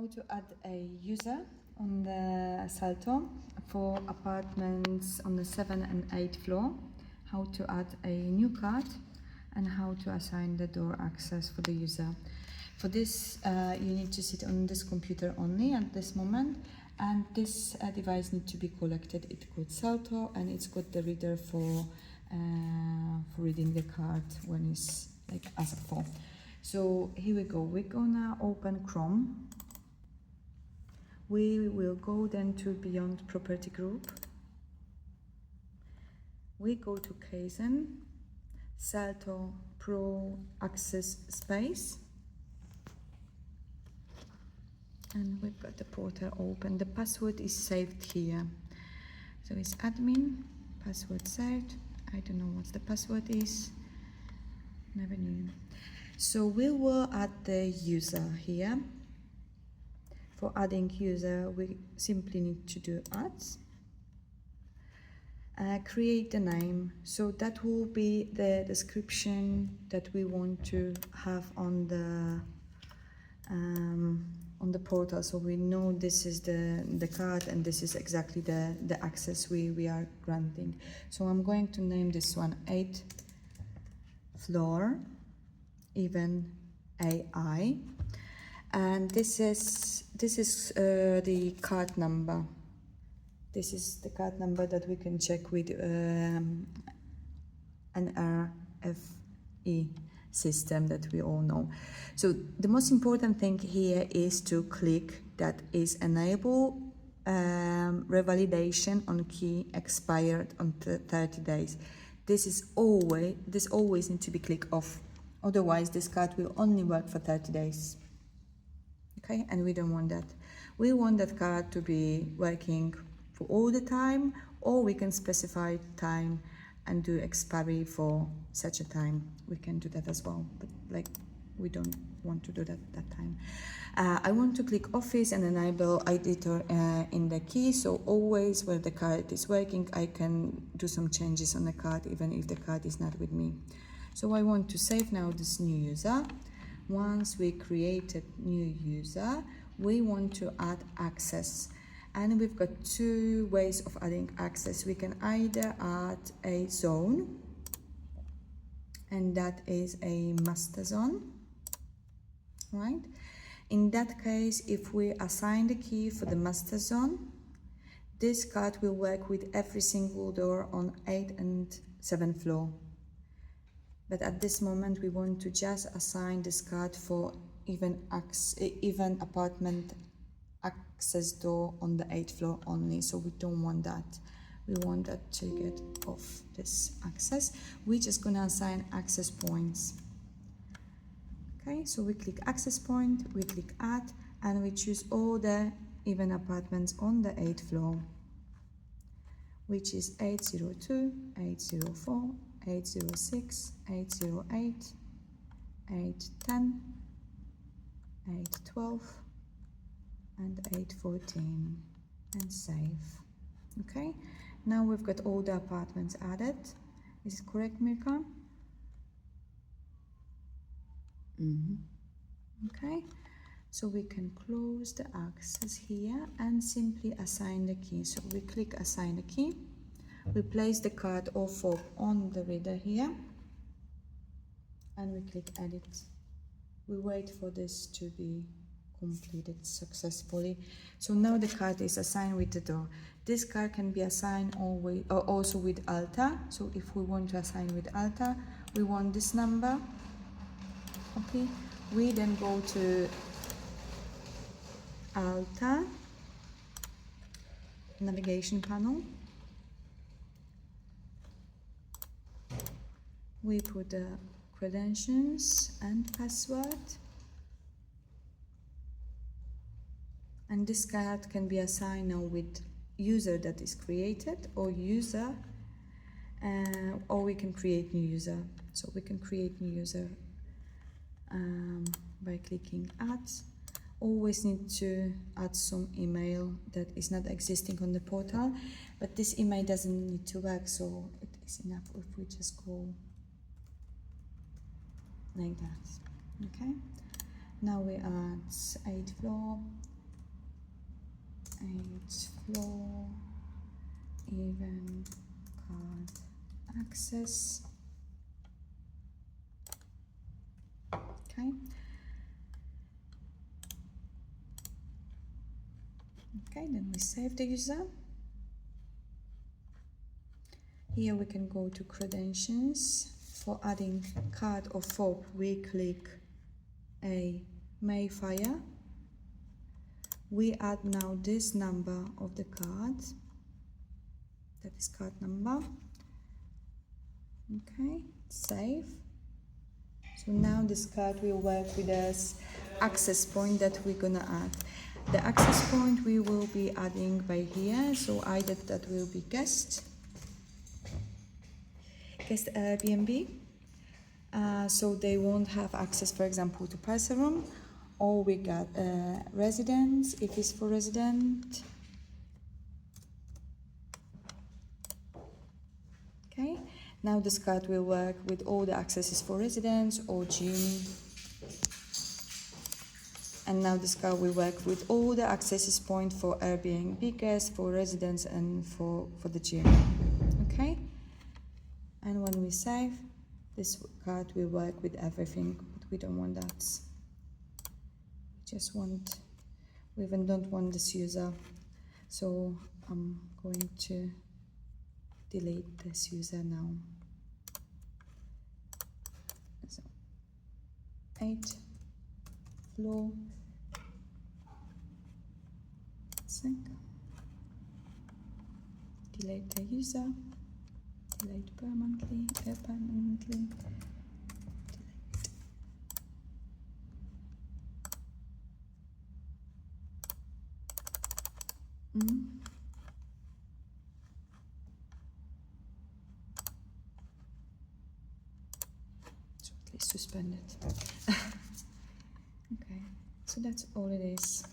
how to add a user on the Salto for apartments on the 7th and 8th floor, how to add a new card and how to assign the door access for the user. For this you need to sit on this computer only at this moment, and this device needs to be collected. It's called Salto and it's got the reader for reading the card when it's like as a phone. So here we go, we're gonna open Chrome. We will go then to Beyond Property Group. We go to Kaizen, Salto Pro Access Space. And we've got the portal open. The password is saved here. So it's admin, password saved. I don't know what the password is. Never knew. So we will add the user here. For adding user, we simply need to do ads. Create the name. So that will be the description that we want to have on the portal, so we know this is the card and this is exactly the access we are granting. So I'm going to name this one 8th floor even AI, and this is the card number. This is the card number that we can check with an RFE system that we all know. So the most important thing here is to click that is enable revalidation on key expired on 30 days. This always needs to be clicked off. Otherwise this card will only work for 30 days. Okay, and we don't want that. We want that card to be working for all the time, or we can specify time and do expiry for such a time. We can do that as well, but like we don't want to do that time. I want to click Office and enable editor in the key, so always where the card is working I can do some changes on the card even if the card is not with me. So I want to save now this new user. Once we created new user, we want to add access. And we've got two ways of adding access. We can either add a zone, and that is a master zone, right? In that case, if we assign the key for the master zone, this card will work with every single door on 8th and 7th floor. But at this moment, we want to just assign this card for even apartment access door on the 8th floor only, so we don't want that. We want that to get off this access. We're just gonna assign access points. Okay, so we click access point, we click add, and we choose all the even apartments on the 8th floor, which is 802, 804, 806, 808, 810, 812, and 814, and save. Okay, now we've got all the apartments added. Is it correct, Mirka? Okay, so we can close the access here and simply assign the key. So we click assign the key, we place the card or fob on the reader here, and we click edit. We wait for this to be completed successfully. So now the card is assigned with the door. This card can be assigned always, or also with Alta. So if we want to assign with Alta, we want this number. Okay, we then go to Alta navigation panel. We put the credentials and password. And this card can be assigned now with user that is created or user, or we can create new user. So we can create new user by clicking add. Always need to add some email that is not existing on the portal, but this email doesn't need to work, so it is enough if we just go like that. Okay, now we add 8th floor, 8 floor, even card access. Okay. Okay, then we save the user. Here we can go to credentials. For adding card or fob, we click a Mayfire. We add now this number of the card. That is card number. Okay, save. So now this card will work with this access point that we're gonna add. The access point we will be adding by here. So either that will be guest Airbnb. So they won't have access, for example, to parcel room, or we got residents if it's for resident. Okay, now this card will work with all the accesses for residents or gym. And now this card will work with all the accesses point for Airbnb guests, for residents, and for the gym. Okay, and when we save, this card will work with everything, but we don't want that. We even don't want this user. So I'm going to delete this user now. So 8 floor. Delete the user. Delete permanently. Delete. So at least suspend it. Okay, so that's all it is.